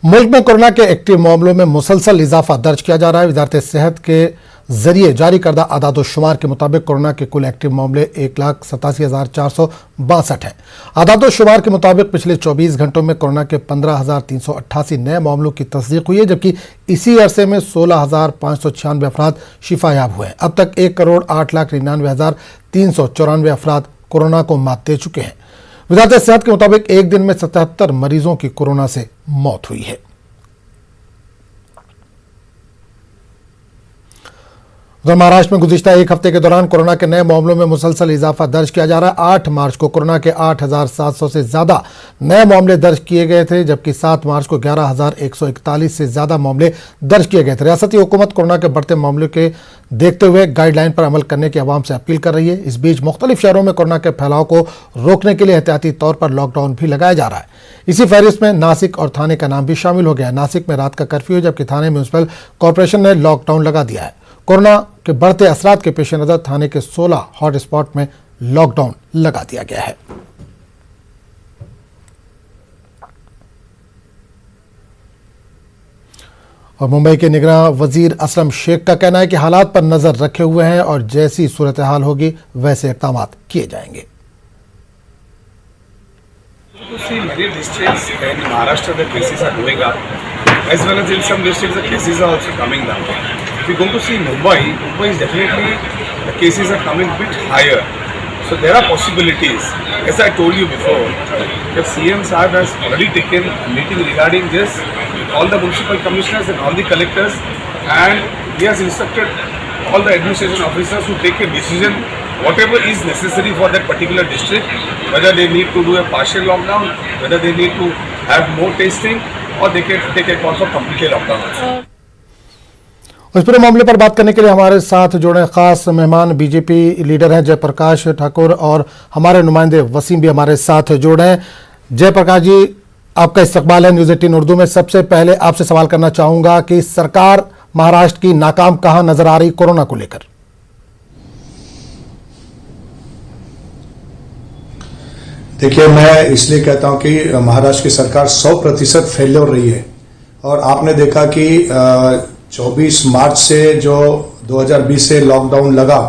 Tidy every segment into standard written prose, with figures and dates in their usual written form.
मुल्क में कोरोना के एक्टिव मामलों में मुसलसल इजाफा दर्ज किया जा रहा है। वजारत सेहत के जरिए जारी करदा आदादोशुमार के मुताबिक कोरोना के कुल एक्टिव मामले 1,87,462 हैं। आदादोशुमार के मुताबिक पिछले 24 घंटों में कोरोना के 15,388 नए मामलों की तस्दीक हुई है, जबकि इसी अरसे में 16,596 अफराद शिफायाब हुए हैं। अब तक 1,08,99,394 अफराद कोरोना को मात दे चुके हैं। वजारत सेहत के मुताबिक एक दिन में 77 मरीजों की कोरोना से मौत हुई है। महाराष्ट्र में गुज़िश्ता एक हफ्ते के दौरान कोरोना के नए मामलों में मुसलसल इजाफा दर्ज किया जा रहा है। 8 मार्च को कोरोना के 8,700 से ज्यादा नए मामले दर्ज किए गए थे, जबकि 7 मार्च को 11,141 से ज्यादा मामले दर्ज किए गए थे। रियासती हुकूमत कोरोना के बढ़ते मामलों के देखते हुए गाइडलाइन पर अमल करने की आवाम से अपील कर रही है। इस बीच मुख्तलिफ शहरों में कोरोना के फैलाव को रोकने के लिए एहतियाती तौर पर लॉकडाउन भी लगाया जा रहा है। इसी फहरिस्त में नासिक और थाने का नाम भी शामिल हो गया है। नासिक में रात का कर्फ्यू, जबकि थाने म्यूनिसिपल कॉरपोरेशन ने लॉकडाउन लगा दिया है। कोरोना के बढ़ते असरात के पेश नजर थाने के 16 हॉटस्पॉट में लॉकडाउन लगा दिया गया है। और मुंबई के निगरान वजीर असलम शेख का कहना है कि हालात पर नजर रखे हुए हैं और जैसी सूरत हाल होगी वैसे इक़दाम किए जाएंगे। As well as in some districts the cases are also coming down. If you go to see Mumbai is definitely the cases are coming a bit higher. So there are possibilities. As I told you before, the CM Saab has already taken a meeting regarding this with all the municipal commissioners and all the collectors, and he has instructed all the administration officers to take a decision whatever is necessary for that particular district, whether they need to do a partial lockdown, whether they need to have more testing, और देखिए take a call for complete lockdown. इस पूरे मामले पर बात करने के लिए हमारे साथ जुड़े खास मेहमान बीजेपी लीडर हैं जयप्रकाश ठाकुर और हमारे नुमाइंदे वसीम भी हमारे साथ जुड़े हैं। जयप्रकाश जी, आपका इस्तकबाल है न्यूज़ 18 उर्दू में। सबसे पहले आपसे सवाल करना चाहूंगा कि सरकार महाराष्ट्र की नाकाम कहां नजर आ रही कोरोना को लेकर? देखिए, मैं इसलिए कहता हूं कि महाराष्ट्र की सरकार 100% फेल्योर रही है। और आपने देखा कि 24 मार्च से जो 2020 से लॉकडाउन लगा,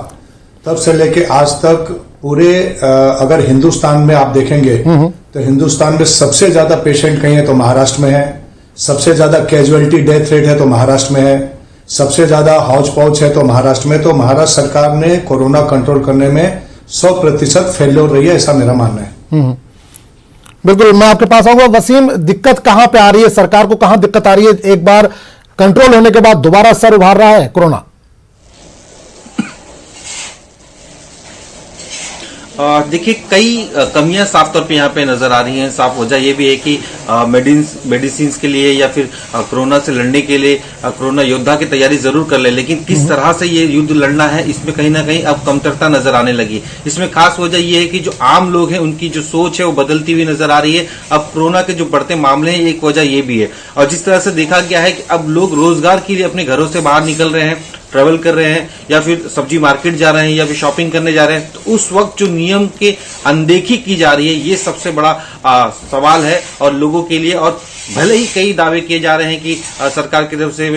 तब से लेके आज तक पूरे अगर हिंदुस्तान में आप देखेंगे तो हिंदुस्तान में सबसे ज्यादा पेशेंट कहीं है तो महाराष्ट्र में है, सबसे ज्यादा कैजुअलिटी डेथ रेट है तो महाराष्ट्र में है, सबसे ज्यादा हौच पौच है तो महाराष्ट्र में। तो महाराष्ट्र सरकार ने कोरोना कंट्रोल करने में 100% फेल्योर रही है, ऐसा मेरा मानना है। बिल्कुल, मैं आपके पास आऊंगा। वसीम, दिक्कत कहां पे आ रही है? सरकार को कहां दिक्कत आ रही है? एक बार कंट्रोल होने के बाद दोबारा सर उभार रहा है कोरोना। देखिए, कई कमियां साफ तौर पे यहाँ पे नजर आ रही हैं। साफ वजह ये भी है कि मेडिसिन के लिए या फिर कोरोना से लड़ने के लिए कोरोना योद्धा की तैयारी जरूर कर ले, लेकिन किस तरह से ये युद्ध लड़ना है इसमें कहीं ना कहीं अब कमतरता नजर आने लगी। इसमें खास वजह ये है कि जो आम लोग हैं उनकी जो सोच है वो बदलती हुई नजर आ रही है। अब कोरोना के जो बढ़ते मामले हैं, एक वजह ये भी है। और जिस तरह से देखा गया है कि अब लोग रोजगार के लिए अपने घरों से बाहर निकल रहे हैं, ट्रेवल कर रहे हैं, या फिर सब्जी मार्केट जा रहे हैं, या फिर शॉपिंग करने जा रहे हैं, तो उस वक्त जो नियम की अनदेखी की जा रही है, ये सबसे बड़ा सवाल है और लोगों के लिए। और भले ही कई दावे किए जा रहे हैं कि सरकार की तरफ से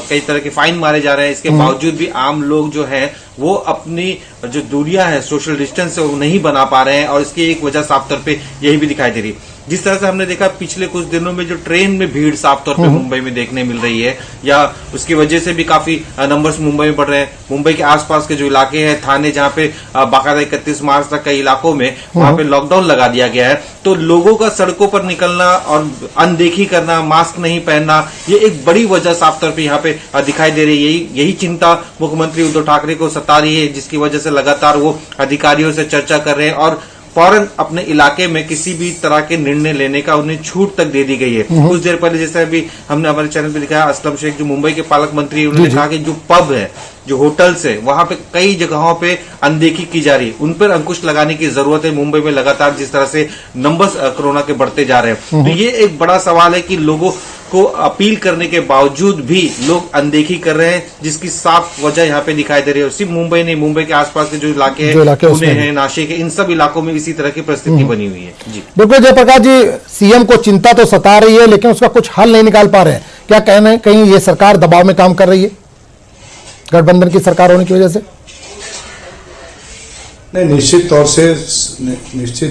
कई तरह के फाइन मारे जा रहे हैं, इसके बावजूद भी आम लोग जो है वो अपनी जो दूरियां है, सोशल डिस्टेंस है, वो नहीं बना पा रहे हैं। और इसकी एक वजह साफ तौर पे यही भी दिखाई दे रही है। जिस तरह से हमने देखा पिछले कुछ दिनों में जो ट्रेन में भीड़ साफ तौर पे मुंबई में देखने मिल रही है, या उसकी वजह से भी काफी नंबर्स मुंबई में बढ़ रहे हैं। मुंबई के आसपास के जो इलाके हैं, थाने, जहां पे बाकायदा 31 मार्च तक कई इलाकों में वहां पे लॉकडाउन लगा दिया गया है। तो लोगों का सड़कों पर निकलना और अनदेखी करना, मास्क नहीं पहनना, ये एक बड़ी वजह साफ तौर पर यहाँ पे दिखाई दे रही है। यही चिंता मुख्यमंत्री उद्धव ठाकरे को सता रही है, जिसकी वजह से लगातार वो अधिकारियों से चर्चा कर रहे हैं और फौरन अपने इलाके में किसी भी तरह के निर्णय लेने का उन्हें छूट तक दे दी गई है। कुछ देर पहले जैसे अभी हमने हमारे चैनल पे दिखाया, असलम शेख जो मुंबई के पालक मंत्री है, उन्होंने कहा कि जो पब है, जो होटल्स है, वहां पे कई जगहों पे अनदेखी की जा रही है, उन पर अंकुश लगाने की जरूरत है। मुंबई में लगातार जिस तरह से नंबर्स कोरोना के बढ़ते जा रहे हैं, तो ये एक बड़ा सवाल है कि लोगों को अपील करने के बावजूद भी लोग अनदेखी कर रहे हैं, जिसकी साफ वजह यहाँ पे दिखाई दे रही है। सिर्फ मुंबई नहीं, मुंबई के आसपास के जो इलाके हैं, पुणे है, नासिक है, इन सब इलाकों में इसी तरह की परिस्थिति बनी हुई है। जी बिल्कुल जयप्रकाश जी, सीएम को चिंता तो सता रही है लेकिन उसका कुछ हल नहीं निकाल पा रहे हैं। क्या कहना कहीं ये सरकार दबाव में काम कर रही है गठबंधन की सरकार होने की वजह से? नहीं, निश्चित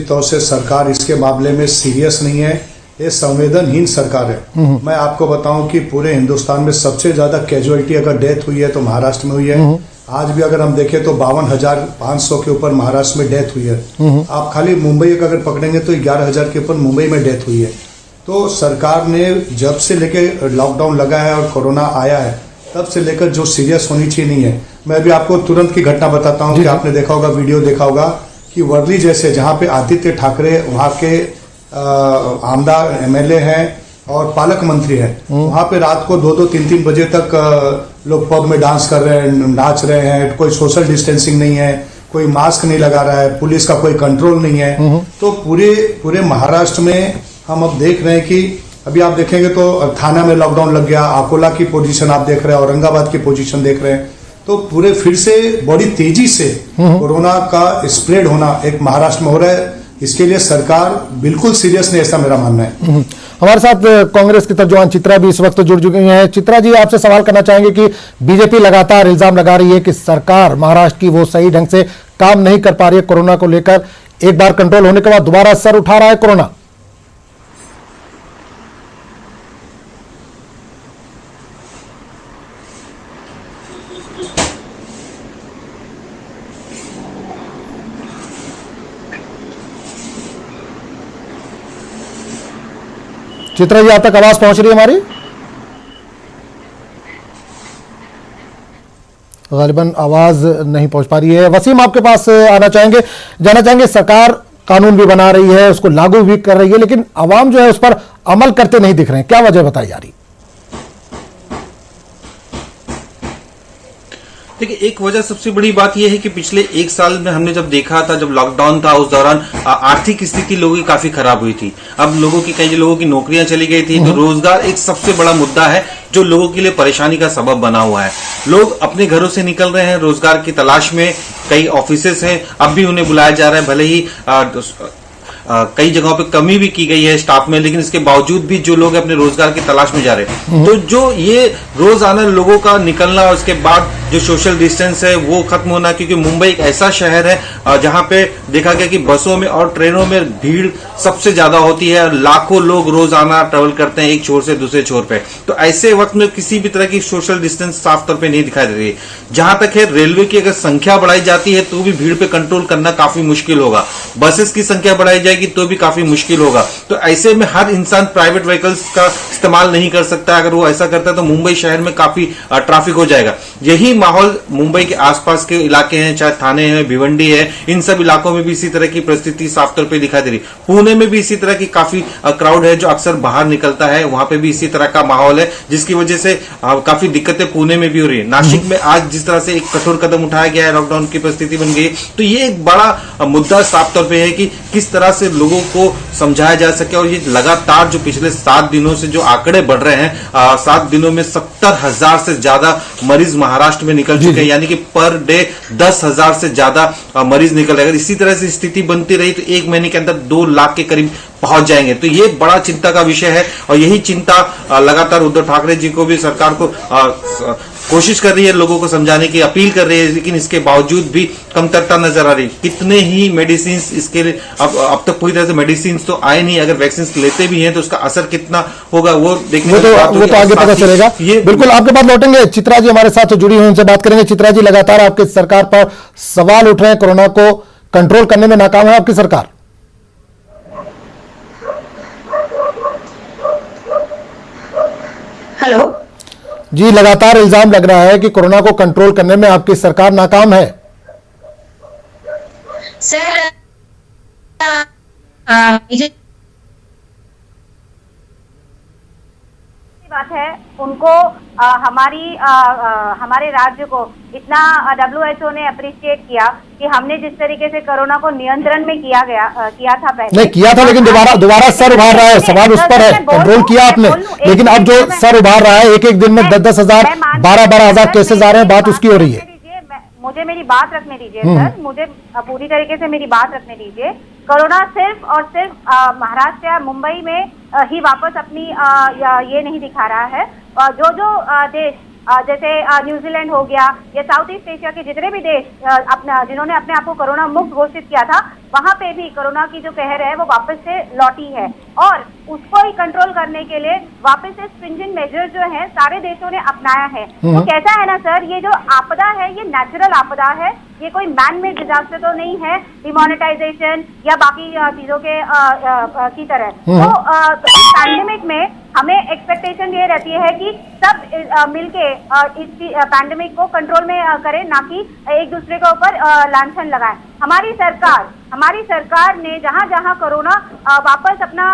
तौर से सरकार इसके मामले में सीरियस नहीं है। ये संवेदनहीन सरकार है। मैं आपको बताऊं कि पूरे हिंदुस्तान में सबसे ज्यादा कैजुअलिटी अगर डेथ हुई है तो महाराष्ट्र में हुई है। आज भी अगर हम देखें तो 52,500 के ऊपर महाराष्ट्र में डेथ हुई है। आप खाली मुंबई का अगर पकड़ेंगे तो 11,000 के ऊपर मुंबई में डेथ हुई है। तो सरकार ने जब से लेके लॉकडाउन लगा है और कोरोना आया है तब से लेकर जो सीरियस होनी चाहिए नहीं है। मैं अभी आपको तुरंत की घटना बताता हूं कि आपने देखा होगा, वीडियो देखा होगा कि वर्ली जैसे जहां पे आदित्य ठाकरे वहां के आमदा एमएलए हैं और पालक मंत्री हैं, वहां पे रात को 2-2, 3-3 बजे तक लोग पब में डांस कर रहे हैं, नाच रहे हैं। कोई सोशल डिस्टेंसिंग नहीं है, कोई मास्क नहीं लगा रहा है, पुलिस का कोई कंट्रोल नहीं है। तो पूरे महाराष्ट्र में हम अब देख रहे हैं कि अभी आप देखेंगे तो थाना में लॉकडाउन लग गया, अकोला की पोजीशन आप देख रहे हैं, औरंगाबाद की पोजीशन देख रहे हैं। तो पूरे फिर से बड़ी तेजी से कोरोना का स्प्रेड होना एक महाराष्ट्र में हो रहा है। इसके लिए सरकार बिल्कुल सीरियस नहीं, ऐसा मेरा मानना है। हमारे साथ कांग्रेस की तर्जुमान चित्रा भी इस वक्त जुड़ चुकी हैं। चित्रा जी, आपसे सवाल करना चाहेंगे कि बीजेपी लगातार इल्जाम लगा रही है कि सरकार महाराष्ट्र की वो सही ढंग से काम नहीं कर पा रही है कोरोना को लेकर। एक बार कंट्रोल होने के बाद दोबारा सर उठा रहा है कोरोना। चित्रा जी, आप तक आवाज पहुंच रही है हमारी? गालिबन आवाज नहीं पहुंच पा रही है। वसीम, आपके पास आना चाहेंगे, जानना चाहेंगे, सरकार कानून भी बना रही है, उसको लागू भी कर रही है, लेकिन आवाम जो है उस पर अमल करते नहीं दिख रहे हैं, क्या वजह बताई जा रही? देखिए, एक वजह सबसे बड़ी बात यह है कि पिछले एक साल में हमने जब देखा था, जब लॉकडाउन था, उस दौरान आर्थिक स्थिति लोगों की काफी खराब हुई थी। अब कई लोगों की नौकरियां चली गई थी, तो रोजगार एक सबसे बड़ा मुद्दा है जो लोगों के लिए परेशानी का सबब बना हुआ है। लोग अपने घरों से निकल रहे हैं रोजगार की तलाश में। कई ऑफिसेस हैं, अब भी उन्हें बुलाया जा रहा है, भले ही कई जगहों पे कमी भी की गई है स्टाफ में, लेकिन इसके बावजूद भी जो लोग अपने रोजगार की तलाश में जा रहे हैं। तो जो ये रोजाना लोगों का निकलना और उसके बाद जो सोशल डिस्टेंस है वो खत्म होना, क्योंकि मुंबई एक ऐसा शहर है जहां पे देखा गया कि बसों में और ट्रेनों में भीड़ सबसे ज्यादा होती है। लाखों लोग रोजाना ट्रेवल करते हैं एक छोर से दूसरे छोर पे। तो ऐसे वक्त में किसी भी तरह की सोशल डिस्टेंस साफ तौर पे नहीं दिखाई दे रही है। जहां तक है, रेलवे की अगर संख्या बढ़ाई जाती है तो भी भीड़ पे कंट्रोल करना काफी मुश्किल होगा। बसेस की संख्या बढ़ाई जाएगी तो भी काफी मुश्किल होगा। तो ऐसे में हर इंसान प्राइवेट व्हीकल्स का इस्तेमाल नहीं कर सकता। अगर वो ऐसा करता है तो मुंबई शहर में काफी ट्रैफिक हो जाएगा। यही माहौल मुंबई के आसपास के इलाके हैं, चाहे थाने हैं, भिवंडी है, इन सब इलाकों में भी इसी तरह की परिस्थिति साफ तौर पर दिखाई दे रही। पुणे में भी इसी तरह की काफी क्राउड है जो अक्सर बाहर निकलता है, वहां पे भी इसी तरह का माहौल है, जिसकी वजह से काफी दिक्कतें पुणे में भी हो रही है। नासिक में आज जिस तरह से एक कठोर कदम उठाया गया है, लॉकडाउन की परिस्थिति बन गई, तो ये एक बड़ा मुद्दा साफ तौर पर है कि किस तरह से लोगों को समझाया जा सके। और ये लगातार जो पिछले 7 दिनों से जो आंकड़े बढ़ रहे हैं, 7 दिनों में 70,000 से ज्यादा मरीज महाराष्ट्र में निकल चुके हैं, यानी कि पर डे 10,000 से ज्यादा मरीज निकल रहे। अगर इसी तरह से स्थिति बनती रही तो 1 महीने के अंदर 2 लाख के करीब पहुंच जाएंगे। तो ये बड़ा चिंता का विषय है और यही चिंता लगातार उद्धव ठाकरे जी को भी, सरकार को कोशिश कर रही है लोगों को समझाने की, अपील कर रही है, लेकिन इसके बावजूद भी कमतरता नजर आ रही है। कितने ही मेडिसिन इसके लिए अब तक पूरी तरह से मेडिसिन तो आए नहीं। अगर वैक्सीन लेते भी हैं तो उसका असर कितना होगा वो देखने वो तो आगे पता चलेगा। बिल्कुल आपके पास लौटेंगे। चित्रा जी हमारे साथ जुड़ी हुई, उनसे बात करेंगे। चित्रा जी, लगातार आपकी सरकार पर सवाल उठ रहे हैं, कोरोना को कंट्रोल करने में नाकाम है आपकी सरकार। हेलो जी, लगातार इल्जाम लग रहा है कि कोरोना को कंट्रोल करने में आपकी सरकार नाकाम है। सर, बात है, उनको हमारे राज्य को इतना WHO ने अप्रिशिएट किया कि हमने जिस तरीके से कोरोना को नियंत्रण में किया था पहले। नहीं किया था, लेकिन दोबारा सर उभार रहा है, सवाल उस पर है। कंट्रोल किया आपने, लेकिन अब जो सर उभार रहा है, एक दिन में 10-10 हजार 12-12 हजार केसेस आ रहे हैं, बात उसकी हो रही है। मुझे मेरी बात रखने दीजिए सर, मुझे पूरी तरीके से मेरी बात रखने दीजिए। कोरोना सिर्फ और सिर्फ महाराष्ट्र या मुंबई में ही वापस अपनी ये नहीं दिखा रहा है। जो देश जैसे न्यूजीलैंड हो गया या साउथ ईस्ट एशिया के जितने भी देश जिन्होंने अपने आप को कोरोना मुक्त घोषित किया था, वहां पे भी कोरोना की जो कहर है वो वापस से लौटी है, और उसको ही कंट्रोल करने के लिए वापस से स्ट्रिंजेंट मेजर्स जो हैं सारे देशों ने अपनाया है। तो कैसा है ना सर, ये जो आपदा है ये नेचुरल आपदा है, ये कोई मैन मेड डिजास्टर तो नहीं है, डिमोनेटाइजेशन या बाकी चीजों के की तरह। तो इस पैंडेमिक में हमें एक्सपेक्टेशन ये रहती है कि सब मिलके इस पैंडेमिक को कंट्रोल में करें, ना कि एक दूसरे के ऊपर लांछन लगाएं। हमारी सरकार ने जहां जहां कोरोना वापस अपना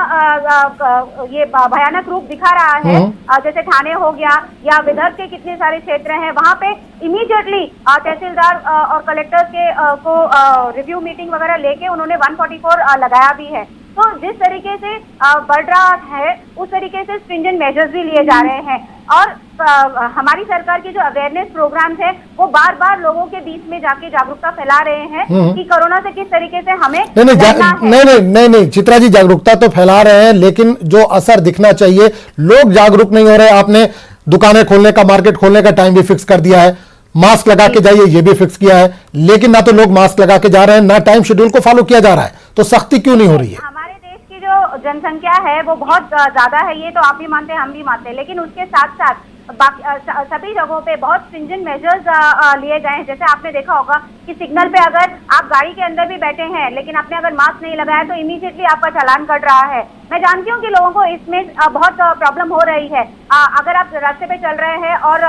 ये भयानक रूप दिखा रहा है, जैसे ठाणे हो गया या विदर्भ के कितने सारे क्षेत्र हैं, वहां पे इमीडिएटली तहसीलदार और कलेक्टर्स के को रिव्यू मीटिंग वगैरह लेके उन्होंने 144 लगाया भी है। तो जिस तरीके से बढ़ रहा है उस तरीके से स्ट्रिंजेंट मेजर्स भी लिए जा रहे हैं, और हमारी सरकार के जो अवेयरनेस प्रोग्राम्स है वो बार बार लोगों के बीच में जाके जागरूकता फैला रहे हैं कि कोरोना से किस तरीके से हमें नहीं चित्रा जी, जागरूकता तो फैला रहे हैं, लेकिन जो असर दिखना चाहिए, लोग जागरूक नहीं हो रहे। आपने दुकानें खोलने का, मार्केट खोलने का टाइम भी फिक्स कर दिया है, मास्क लगा के जाइए ये भी फिक्स किया है, लेकिन ना तो लोग मास्क लगा के जा रहे हैं, ना टाइम शेड्यूल को फॉलो किया जा रहा है, तो सख्ती क्यों नहीं हो रही है? हमारे देश की जो जनसंख्या है वो बहुत ज्यादा है, ये तो आप भी मानते हैं, हम भी मानते हैं, लेकिन उसके साथ साथ बाकी सभी जगहों पे बहुत स्ट्रिंजेंट मेजर्स लिए गए हैं। जैसे आपने देखा होगा कि सिग्नल पे अगर आप गाड़ी के अंदर भी बैठे हैं लेकिन आपने अगर मास्क नहीं लगाया तो इमीडिएटली आपका चालान कट रहा है। मैं जानती हूँ कि लोगों को इसमें बहुत प्रॉब्लम हो रही है। अगर आप रास्ते पे चल रहे हैं और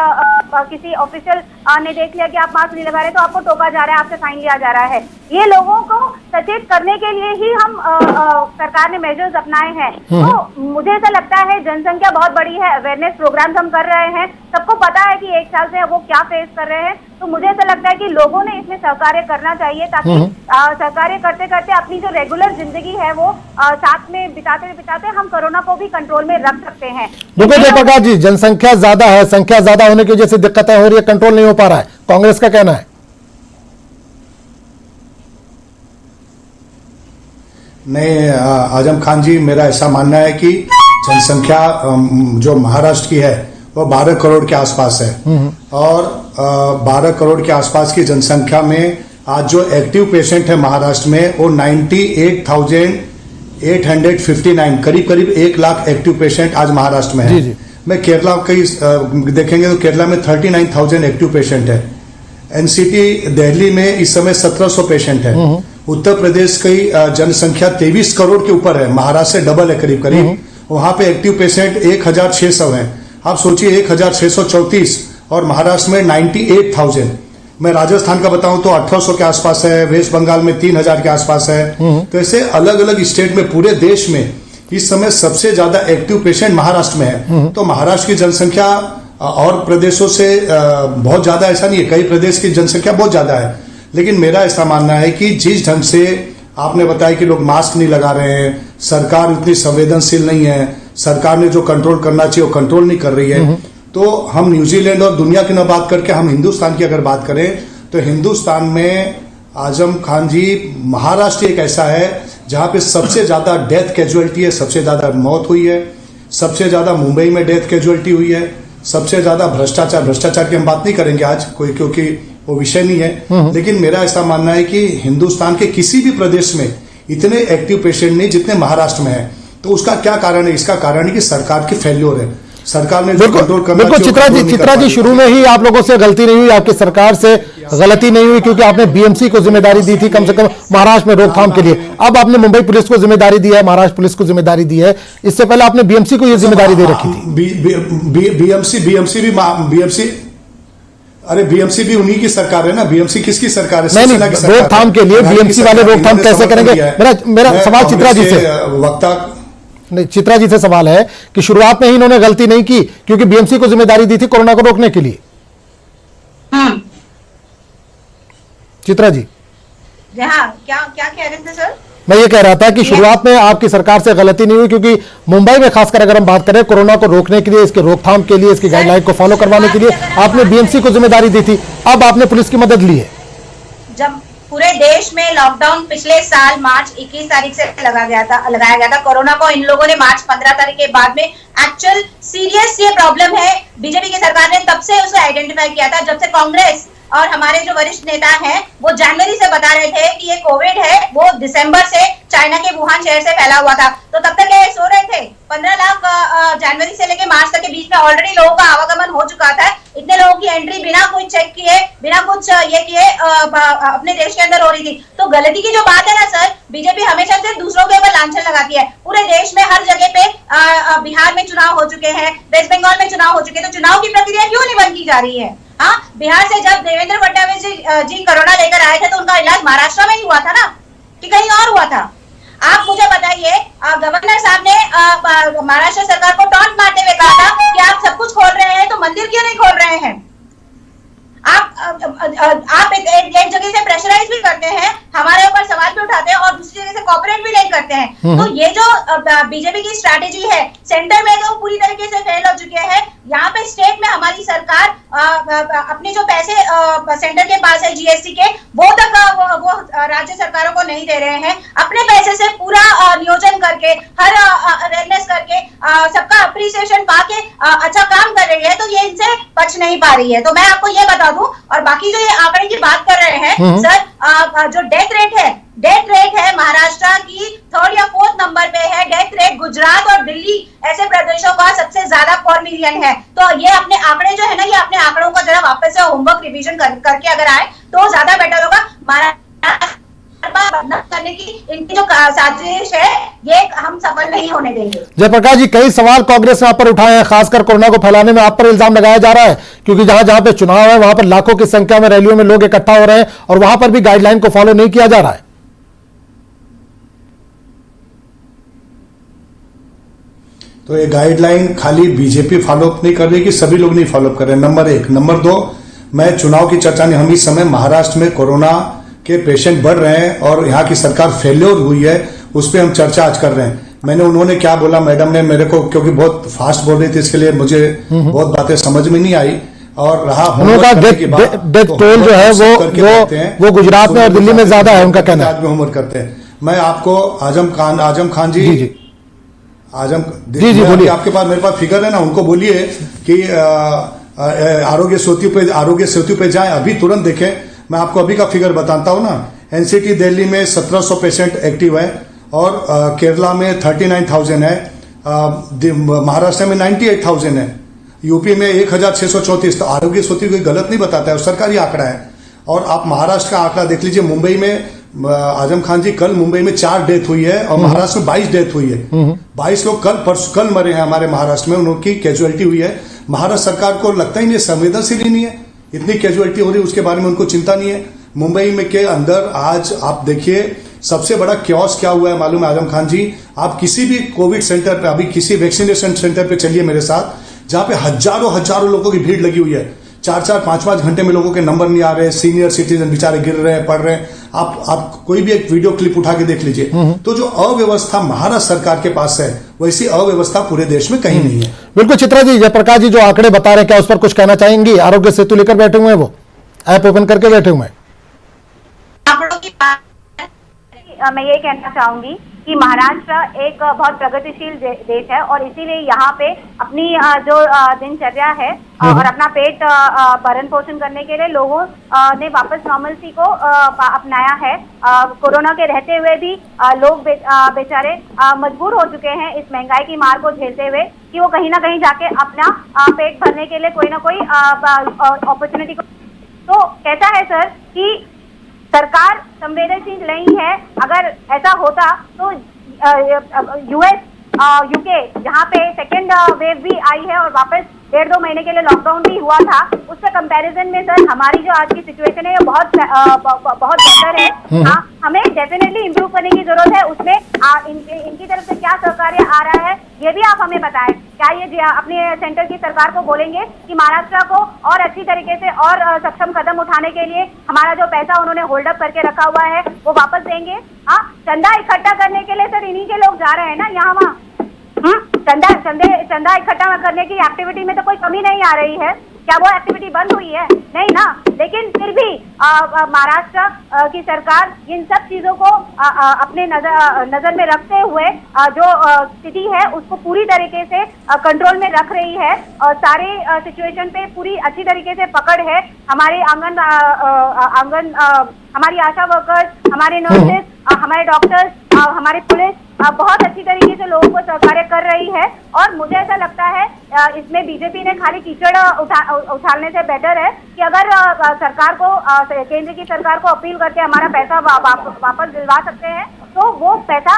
किसी ऑफिशियल ने देख लिया कि आप मास्क नहीं लगा रहे तो आपको टोका जा रहा है, आपसे फाइन लिया जा रहा है। ये लोगों को सचेत करने के लिए ही हम सरकार ने मेजर्स अपनाए हैं। तो मुझे ऐसा लगता है जनसंख्या बहुत बड़ी है, अवेयरनेस प्रोग्राम्स हम कर रहे हैं, सबको पता है कि एक साल से वो क्या फेस कर रहे हैं। तो मुझे ऐसा लगता है कि लोगों ने इसमें सहकार्य करना चाहिए, ताकि सहकार्य करते करते अपनी जो रेगुलर जिंदगी है वो साथ में बिताते बिताते हम कोरोना को भी कंट्रोल में रख सकते हैं। देखो जयप्रकाश जी, जनसंख्या ज्यादा है, संख्या ज्यादा होने की वजह से दिक्कतें हो रही है, कंट्रोल नहीं हो पा रहा है, कांग्रेस का कहना है। नहीं आजम खान जी, मेरा ऐसा मानना है कि जनसंख्या जो महाराष्ट्र की है वो 12 करोड़ के आसपास है, और 12 करोड़ के आसपास की जनसंख्या में आज जो एक्टिव पेशेंट है महाराष्ट्र में वो 98,859, करीब 1 लाख एक्टिव पेशेंट आज महाराष्ट्र में है। मैं केरला कई देखेंगे तो केरला में 39,000 एक्टिव पेशेंट है। एनसीटी दिल्ली में इस समय 1700 पेशेंट है। उत्तर प्रदेश की जनसंख्या 23 करोड़ के ऊपर है, महाराष्ट्र से डबल है करीब, वहां पे एक्टिव पेशेंट 1600 हैं। आप सोचिए 1634 और महाराष्ट्र में 98,000। मैं राजस्थान का बताऊं तो 1800 के आसपास है, वेस्ट बंगाल में 3000 के आसपास है। तो ऐसे अलग अलग स्टेट में पूरे देश में इस समय सबसे ज्यादा एक्टिव पेशेंट महाराष्ट्र में है। तो महाराष्ट्र की जनसंख्या और प्रदेशों से बहुत ज्यादा ऐसा नहीं है, कई प्रदेश की जनसंख्या बहुत ज्यादा है, लेकिन मेरा ऐसा मानना है कि जिस ढंग से आपने बताया कि लोग मास्क नहीं लगा रहे हैं, सरकार उतनी संवेदनशील नहीं है, सरकार ने जो कंट्रोल करना चाहिए वो कंट्रोल नहीं कर रही है। तो हम न्यूजीलैंड और दुनिया की न बात करके हम हिंदुस्तान की अगर बात करें तो हिंदुस्तान में आजम खान जी महाराष्ट्र एक ऐसा है जहां पे सबसे ज्यादा डेथ कैजुअलिटी है, सबसे ज्यादा मौत हुई है, सबसे ज्यादा मुंबई में डेथ कैजुअलिटी हुई है, सबसे ज्यादा भ्रष्टाचार की हम बात नहीं करेंगे आज कोई, क्योंकि वो विषय नहीं है। लेकिन मेरा ऐसा मानना है कि हिंदुस्तान के किसी भी प्रदेश में इतने एक्टिव पेशेंट नहीं जितने महाराष्ट्र में है। तो उसका क्या कारण है? इसका कारण है कि सरकार की फेल्योर है, सरकार ने जो कंट्रोल करना बिल्कुल। चित्रा जी शुरू में ही आप लोगों से गलती नहीं हुई, आपकी सरकार से गलती नहीं हुई, क्योंकि आपने बीएमसी को जिम्मेदारी दी थी कम से कम महाराष्ट्र में रोकथाम के लिए। अब आपने मुंबई पुलिस को जिम्मेदारी दी है, महाराष्ट्र पुलिस को जिम्मेदारी दी है, इससे पहले आपने बीएमसी को यह जिम्मेदारी दे रखी थी। बीएमसी भी उन्हीं की सरकार है ना। बीएमसी किसकी सरकार है? नहीं, रोकथाम के लिए बीएमसी वाले रोकथाम कैसे करेंगे? मेरा सवाल चित्रा जी से, वक्ता नहीं, चित्रा जी से सवाल है कि शुरुआत में ही इन्होंने गलती नहीं की क्योंकि बीएमसी को जिम्मेदारी दी थी कोरोना को रोकने के लिए। चित्रा जी हाँ, क्या क्या कह रहे थे सर? मैं ये कह रहा था कि शुरुआत में आपकी सरकार से गलती नहीं हुई क्योंकि मुंबई में खासकर अगर हम बात करें कोरोना को रोकने के लिए, इसके रोकथाम के लिए, इसकी गाइडलाइन को फॉलो करवाने के लिए आपने बीएमसी को जिम्मेदारी दी थी, अब आपने पुलिस की मदद ली है। जब पूरे देश में लॉकडाउन पिछले साल मार्च 21 तारीख से लगाया गया था कोरोना को, इन लोगों ने मार्च 15 तारीख के बाद में एक्चुअल सीरियस ये प्रॉब्लम है, बीजेपी की सरकार ने तब से उसे आइडेंटिफाई किया था। जब से कांग्रेस और हमारे जो वरिष्ठ नेता हैं वो जनवरी से बता रहे थे कि ये कोविड है, वो दिसंबर से चाइना के वुहान शहर से फैला हुआ था, तो तब तक ये सो रहे थे। 15 लाख जनवरी से लेकर मार्च तक के बीच में ऑलरेडी लोगों का आवागमन हो चुका था। इतने लोगों की एंट्री बिना कुछ चेक किए, बिना कुछ ये किए अपने देश के अंदर हो रही थी। तो गलती की जो बात है ना सर, बीजेपी हमेशा से दूसरों के ऊपर लांछन लगाती है। पूरे देश में हर जगह पे बिहार में चुनाव हो चुके हैं, वेस्ट बंगाल में चुनाव हो चुके हैं, तो चुनाव की प्रक्रिया क्यों नहीं बंद की जा रही है? हाँ, बिहार से जब देवेंद्र फडणवीस जी कोरोना लेकर आए थे तो उनका इलाज महाराष्ट्र में ही हुआ था ना, कि कहीं और हुआ था? आप मुझे बताइए, गवर्नर साहब ने महाराष्ट्र सरकार को टॉन्ट मारते हुए कहा था कि आप सब कुछ खोल रहे हैं तो मंदिर क्यों नहीं खोल रहे हैं? आप एक जगह से प्रेशराइज भी करते हैं, हमारे ऊपर सवाल भी उठाते हैं और दूसरी जगह से कोऑपरेट भी नहीं करते हैं। तो ये जो बीजेपी की स्ट्रैटेजी है, सेंटर में तो पूरी तरीके से फेल हो चुके हैं। यहाँ पे स्टेट में हमारी सरकार अपने जो पैसे सेंटर के पास है जीएसटी के, वो तक वो राज्य सरकारों को नहीं दे रहे हैं। अपने पैसे से पूरा नियोजन करके, हर अवेयरनेस करके, सबका अप्रिसिएशन पाके अच्छा काम कर रही है, तो ये इनसे बच नहीं पा रही है। तो मैं आपको ये बता दूं, और बाकी जो ये आंकड़े की बात कर रहे हैं सर, जो डेथ रेट है महाराष्ट्र की 3rd या 4th नंबर पे है डेथ रेट। गुजरात और दिल्ली ऐसे प्रदेशों का सबसे ज्यादा पर मिलियन है। तो ये अपने आंकड़े जो है ना, ये अपने आंकड़ों को जरा वापस से होमवर्क रिवीजन करके अगर आए तो ज्यादा बेटर होगा। महाराष्ट्र बदनाम करने की इनकी जो साजिश है, ये हम सफल नहीं होने देंगे। जयप्रकाश जी, कई सवाल कांग्रेस ने आप पर उठाए हैं, खासकर कोरोना को फैलाने में आप पर इल्जाम लगाया जा रहा है क्योंकि जहां जहां पे चुनाव है वहां पर लाखों की संख्या में रैलियों में लोग इकट्ठा हो रहे हैं और वहां पर भी गाइडलाइन को फॉलो नहीं किया जा रहा है। तो ये गाइडलाइन खाली बीजेपी फॉलोअप नहीं कर रही कि सभी लोग नहीं फॉलोअप कर रहे हैं, नंबर 1। नंबर 2, मैं चुनाव की चर्चा नहीं, हम इस समय महाराष्ट्र में कोरोना के पेशेंट बढ़ रहे हैं और यहाँ की सरकार फेल्योर हुई है, उस पर हम चर्चा आज कर रहे हैं। उन्होंने क्या बोला, मैडम ने मेरे को, क्योंकि बहुत फास्ट बोल रही थी इसके लिए मुझे बहुत बातें समझ में नहीं आई, और रहा डेथ टोल जो है वो गुजरात में और दिल्ली में ज्यादा है, उनका कहना है। होमवर्क करते हैं। मैं आपको आजम खान जी बोलिए। आपके पास, मेरे पास फिगर है ना, उनको बोलिए कि आरोग्य सेतु पे जाएं, अभी तुरंत देखें। मैं आपको अभी का फिगर बताता हूं ना, एनसीटी दिल्ली में 1700 पेशेंट एक्टिव है और केरला में 39,000 है, महाराष्ट्र में 98,000 है, यूपी में 1634। तो आरोग्य सेतु कोई गलत नहीं बताता है, सरकारी आंकड़ा है। और आप महाराष्ट्र का आंकड़ा देख लीजिए, मुंबई में आजम खान जी, कल मुंबई में 4 डेथ हुई है और महाराष्ट्र में 22 डेथ हुई है। 22 लोग कल मरे हैं हमारे महाराष्ट्र में, उनकी कैजुअलिटी हुई है। महाराष्ट्र सरकार को लगता ही नहीं, संवेदनशील ही नहीं है, इतनी कैजुअलिटी हो रही है उसके बारे में उनको चिंता नहीं है। मुंबई में के अंदर आज आप देखिए सबसे बड़ा क्योस क्या हुआ है मालूम है आजम खान जी? आप किसी भी कोविड सेंटर पे, अभी किसी वैक्सीनेशन सेंटर पे चलिए मेरे साथ, जहां पे हजारों लोगों की भीड़ लगी हुई है, 4-5 घंटे में लोगों के नंबर नहीं आ रहे, सीनियर सिटीजन बेचारे गिर रहे हैं, पढ़ रहे हैं। आप कोई भी एक वीडियो क्लिप उठा के देख लीजिए। तो जो अव्यवस्था महाराष्ट्र सरकार के पास है, वैसी अव्यवस्था पूरे देश में कहीं नहीं है। बिल्कुल चित्रा जी, जयप्रकाश जी जो आंकड़े बता रहे हैं, क्या उस पर कुछ कहना चाहेंगी? आरोग्य सेतु लेकर बैठे हुए हैं, वो ऐप ओपन करके बैठे हुए हैं। मैं ये कहना चाहूंगी कि महाराष्ट्र एक बहुत प्रगतिशील देश है और इसीलिए यहाँ पे अपनी जो दिनचर्या है और अपना पेट भरण पोषण करने के लिए लोगों ने वापस नॉर्मलसी को अपनाया है। कोरोना के रहते हुए भी लोग बेचारे मजबूर हो चुके हैं इस महंगाई की मार को झेलते हुए कि वो कहीं ना कहीं जाके अपना पेट भरने के लिए कोई ना कोई अपॉर्चुनिटी को। तो कैसा है सर कि सरकार संवेदनशील नहीं है। अगर ऐसा होता तो यूएस यूके जहाँ पे सेकेंड वेव भी आई है और वापस 1.5-2 महीने के लिए लॉकडाउन भी हुआ था, उससे कंपैरिजन में सर हमारी जो आज की सिचुएशन है ये बहुत बेहतर है। हाँ, हमें डेफिनेटली इम्प्रूव करने की जरूरत है। उसमें इनकी तरफ से क्या सहकार्य आ रहा है ये भी आप हमें बताएं। क्या ये अपने सेंटर की सरकार को बोलेंगे कि महाराष्ट्र को और अच्छी तरीके से और सक्षम कदम उठाने के लिए हमारा जो पैसा उन्होंने होल्ड अप करके रखा हुआ है वो वापस देंगे? हाँ, चंदा इकट्ठा करने के लिए सर इन्हीं के लोग जा रहे हैं ना यहाँ वहाँ। चंदा इकट्ठा करने की एक्टिविटी में तो कोई कमी नहीं आ रही है। क्या वो एक्टिविटी बंद हुई है? नहीं ना। लेकिन फिर भी महाराष्ट्र की सरकार इन सब चीजों को अपने नजर में रखते हुए जो स्थिति है उसको पूरी तरीके से कंट्रोल में रख रही है और सारे सिचुएशन पे पूरी अच्छी तरीके से पकड़ है। हमारे हमारी आशा वर्कर्स, हमारे नर्सेस, हमारे डॉक्टर्स, हमारी पुलिस बहुत अच्छी तरीके से लोगों को सहकार्य कर रही है। और मुझे ऐसा लगता है इसमें बीजेपी ने खाली कीचड़ उछालने से बेटर है कि अगर सरकार को, केंद्र की सरकार को अपील करके हमारा पैसा वापस दिलवा सकते हैं तो वो पैसा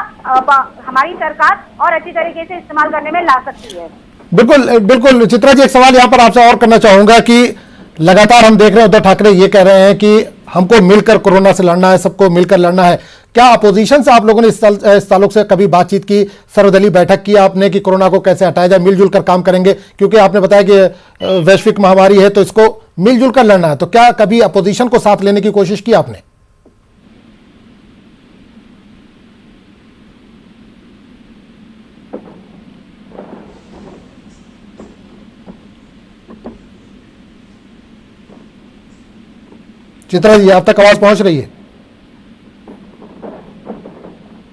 हमारी सरकार और अच्छी तरीके से इस्तेमाल करने में ला सकती है। बिल्कुल बिल्कुल। चित्रा जी, एक सवाल यहाँ पर आपसे और करना चाहूंगा कि लगातार हम देख रहे हैं उद्धव ठाकरे ये कह रहे हैं कि हमको मिलकर कोरोना से लड़ना है, सबको मिलकर लड़ना है। क्या अपोजिशन से आप लोगों ने इस ताल्लुक से कभी बातचीत की, सर्वदलीय बैठक की आपने कि कोरोना को कैसे हटाया जाए, मिलजुल कर काम करेंगे? क्योंकि आपने बताया कि वैश्विक महामारी है तो इसको मिलजुल कर लड़ना है, तो क्या कभी अपोजिशन को साथ लेने की कोशिश की आपने? चित्रा जी, आप तक आवाज पहुंच रही है?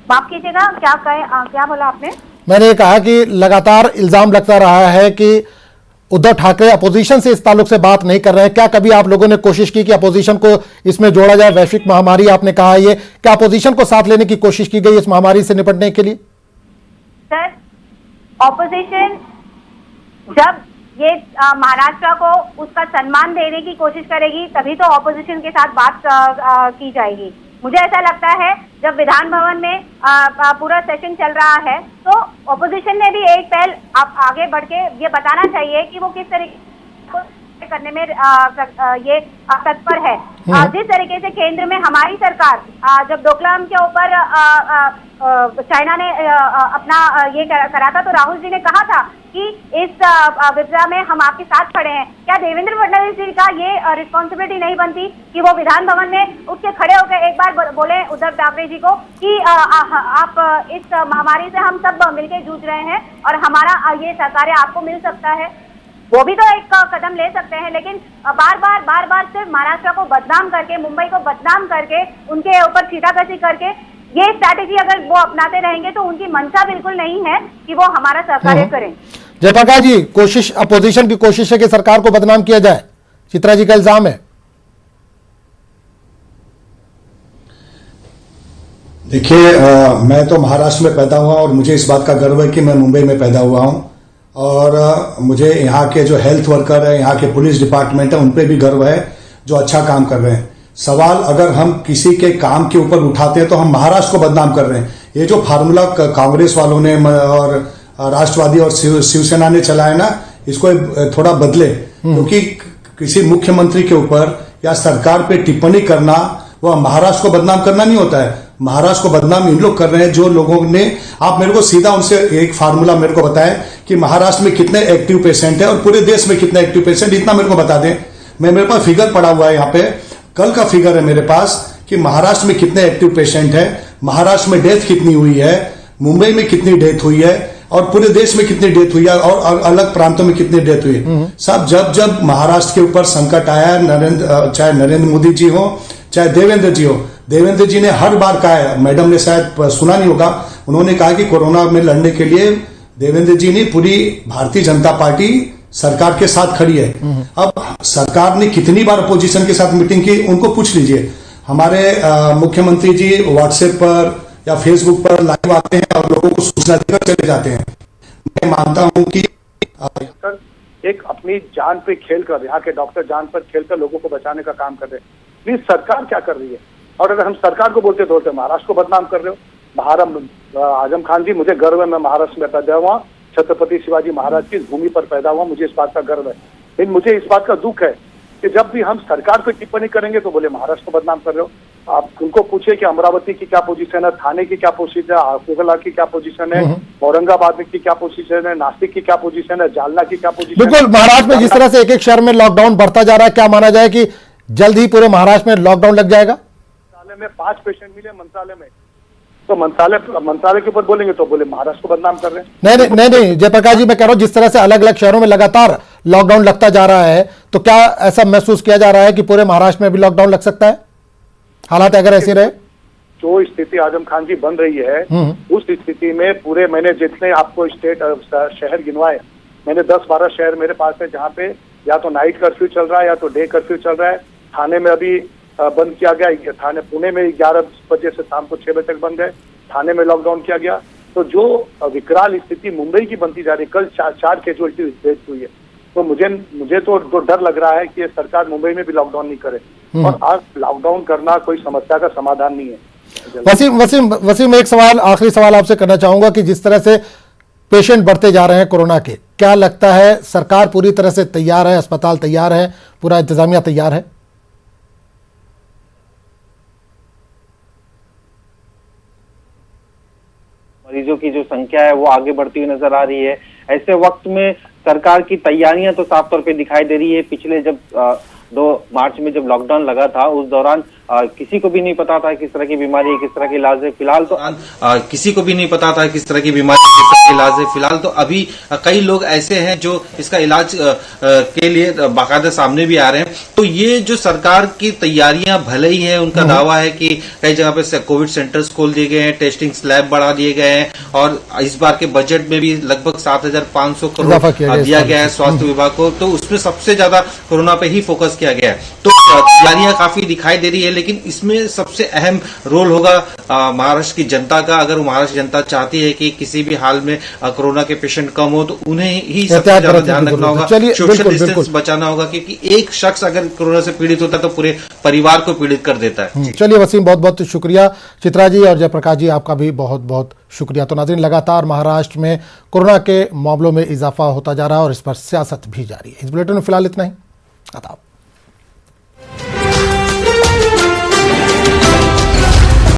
माफ कीजिएगा, क्या बोला आपने? मैंने ये कहा कि लगातार इल्जाम लगता रहा है कि उद्धव ठाकरे अपोजिशन से इस ताल्लुक से बात नहीं कर रहे हैं। क्या कभी आप लोगों ने कोशिश की कि अपोजिशन को इसमें जोड़ा जाए? वैश्विक महामारी आपने कहा, ये क्या अपोजिशन को साथ लेने की कोशिश की गई इस महामारी से निपटने के लिए? सर, ऑपोजिशन जब ये महाराष्ट्र को उसका सम्मान देने की कोशिश करेगी तभी तो ऑपोजिशन के साथ बात की जाएगी। मुझे ऐसा लगता है जब विधान भवन में पूरा सेशन चल रहा है तो ऑपोजिशन ने भी एक पहल आगे बढ़ के ये बताना चाहिए कि वो किस तरीके को करने में ये तत्पर है। जिस तरीके से केंद्र में हमारी सरकार जब डोकलाम के ऊपर चाइना ने अपना ये करा था तो राहुल जी ने कहा था कि इस विपदा में हम आपके साथ खड़े हैं। क्या देवेंद्र फडणवीस जी का ये रिस्पॉन्सिबिलिटी नहीं बनती कि वो विधान भवन में उठ के खड़े होकर एक बार बोले उद्धव ठाकरे जी को कि आप इस महामारी से हम सब मिलकर जूझ रहे हैं और हमारा ये सहकार्य आपको मिल सकता है? वो भी तो एक कदम ले सकते हैं। लेकिन बार बार सिर्फ महाराष्ट्र को बदनाम करके, मुंबई को बदनाम करके, उनके ऊपर छीटाकशी करके ये स्ट्रैटेजी अगर वो अपनाते रहेंगे तो उनकी मंशा बिल्कुल नहीं है कि वो हमारा सहकार्य करें। जयप्रकाश जी, कोशिश अपोजिशन की कोशिश है कि सरकार को बदनाम किया जाए, चित्रा जी का इल्जाम है। देखिए, मैं तो महाराष्ट्र में पैदा हुआ और मुझे इस बात का गर्व है कि मैं मुंबई में पैदा हुआ हूं और मुझे यहाँ के जो हेल्थ वर्कर है, यहाँ के पुलिस डिपार्टमेंट है, उन पे भी गर्व है जो अच्छा काम कर रहे हैं। सवाल अगर हम किसी के काम के ऊपर उठाते हैं तो हम महाराष्ट्र को बदनाम कर रहे हैं। ये जो फार्मूला कांग्रेस वालों ने और राष्ट्रवादी और शिवसेना ने चलाया ना, इसको थोड़ा बदले, क्योंकि किसी मुख्यमंत्री के ऊपर या सरकार पे टिप्पणी करना वह महाराष्ट्र को बदनाम करना नहीं होता है। महाराष्ट्र को बदनाम इन लोग कर रहे हैं जो लोगों ने, आप मेरे को सीधा उनसे एक फार्मूला मेरे को बताएं कि महाराष्ट्र में कितने एक्टिव पेशेंट है और पूरे देश में कितने एक्टिव पेशेंट, इतना मेरे को बता दें। मेरे पास फिगर पड़ा हुआ है यहाँ पे, कल का फिगर है मेरे पास कि महाराष्ट्र में कितने एक्टिव पेशेंट है, महाराष्ट्र में डेथ कितनी हुई है, मुंबई में कितनी डेथ हुई है और पूरे देश में कितनी डेथ हुई है और अलग प्रांतों में कितनी डेथ हुई है। सब जब महाराष्ट्र के ऊपर संकट आया, चाहे नरेंद्र मोदी जी हो चाहे देवेंद्र जी हो, देवेंद्र जी ने हर बार कहा है, मैडम ने शायद सुना नहीं होगा, उन्होंने कहा कि कोरोना में लड़ने के लिए देवेंद्र जी ने पूरी भारतीय जनता पार्टी सरकार के साथ खड़ी है। अब सरकार ने कितनी बार अपोजिशन के साथ मीटिंग की, उनको पूछ लीजिए। हमारे मुख्यमंत्री जी व्हाट्सएप पर या फेसबुक पर लाइव आते हैं और लोगों को सूचना देकर चले जाते हैं। मैं मानता हूं कि एक अपनी जान पे खेलकर, यहाँ के डॉक्टर जान पर खेलकर लोगों को बचाने का काम कर रहे हैं। प्लीज सरकार क्या कर रही है? और अगर हम सरकार को बोलते तो महाराष्ट्र को बदनाम कर रहे हो। आजम खान जी, मुझे गर्व है, मैं महाराष्ट्र में पैदा हुआ, छत्रपति शिवाजी महाराज की इस भूमि पर पैदा हुआ, मुझे इस बात का गर्व है। लेकिन मुझे इस बात का दुख है कि जब भी हम सरकार पर टिप्पणी करेंगे तो बोले महाराष्ट्र को बदनाम कर रहे हो। आप उनको पूछिए कि अमरावती की क्या पोजीशन है, थाने की क्या पोजीशन है, कोगला की क्या पोजीशन है, औरंगाबाद में की क्या पोजीशन है, नासिक की क्या पोजीशन है, जालना की क्या पोजीशन है। बिल्कुल, महाराष्ट्र में जिस तरह से एक एक शहर में लॉकडाउन बढ़ता जा रहा है, क्या माना जाए कि जल्द ही पूरे महाराष्ट्र में लॉकडाउन लग जाएगा? मंत्रालय में 5 पेशेंट मिले मंत्रालय में, तो मंत्रालय के ऊपर बोलेंगे तो बोले महाराष्ट्र को बदनाम कर रहे हैं। नहीं जयप्रकाश जी, मैं कह रहा हूं जिस तरह से अलग अलग शहरों में लगातार लॉकडाउन लगता जा रहा है, तो क्या ऐसा महसूस किया जा रहा है कि पूरे महाराष्ट्र में भी लॉकडाउन लग सकता है, हालात अगर ऐसे रहे? जो स्थिति आजम खान जी बन रही है, उस स्थिति में पूरे, मैंने जितने आपको स्टेट शहर गिनवाए, मैंने 10-12 शहर मेरे पास है जहाँ पे या तो नाइट कर्फ्यू चल रहा है या तो डे कर्फ्यू चल रहा है। थाने में अभी बंद किया गया, थाने पुणे में 11 बजे से शाम को 6 बजे तक बंद है, थाने में लॉकडाउन किया गया। तो जो विकराल स्थिति मुंबई की बनती जा रही, कल 4 कैजुअलिटी डेथ हुई है, तो मुझे तो डर लग रहा है कि ये सरकार मुंबई में भी लॉकडाउन नहीं करे। और आज लॉकडाउन करना कोई समस्या का समाधान नहीं है। वसीम एक सवाल, आखिरी सवाल आपसे करना चाहूंगा कि जिस तरह से पेशेंट बढ़ते जा रहे हैं कोरोना के, क्या लगता है सरकार पूरी तरह से तैयार है, अस्पताल तैयार है, पूरा इंतजामिया तैयार है? मरीजों की जो संख्या है वो आगे बढ़ती हुई नजर आ रही है। ऐसे वक्त में सरकार की तैयारियां तो साफ तौर पे दिखाई दे रही है। पिछले जब 2 मार्च में जब लॉकडाउन लगा था, उस दौरान किसी को भी नहीं पता था किस तरह की बीमारी है, किस तरह का इलाज है। फिलहाल तो किसी को भी नहीं पता था किस तरह की बीमारी, किस तरह का इलाज है। फिलहाल तो अभी कई लोग ऐसे हैं जो इसका इलाज के लिए बाकायदा सामने भी आ रहे हैं। तो ये जो सरकार की तैयारियां भले ही है, उनका दावा है कि कई जगह पे कोविड सेंटर्स खोल दिए गए हैं, टेस्टिंग स्लैब बढ़ा दिए गए हैं, और इस बार के बजट में भी लगभग 7,500 करोड़ दिया गया है स्वास्थ्य विभाग को। तो उसमें सबसे ज्यादा कोरोना पे ही फोकस किया गया है। तो तैयारियां काफी दिखाई दे रही है, लेकिन इसमें सबसे अहम रोल होगा महाराष्ट्र की जनता का। अगर महाराष्ट्र जनता चाहती है कि किसी भी हाल में कोरोना के पेशेंट कम हो, तो उन्हें ही सबसे ज्यादा ध्यान रखना होगा, सोशल डिस्टेंस बचाना होगा, क्योंकि एक शख्स अगर कोरोना से पीड़ित होता है तो पूरे परिवार को पीड़ित कर देता है। चलिए वसीम, बहुत बहुत शुक्रिया। चित्रा जी और जयप्रकाश जी, आपका भी बहुत बहुत शुक्रिया। तो नाज़रीन, लगातार महाराष्ट्र में कोरोना के मामलों में इजाफा होता जा रहा है और इस पर सियासत भी जारी है। इस बुलेटिन में फिलहाल इतना ही। आदाब।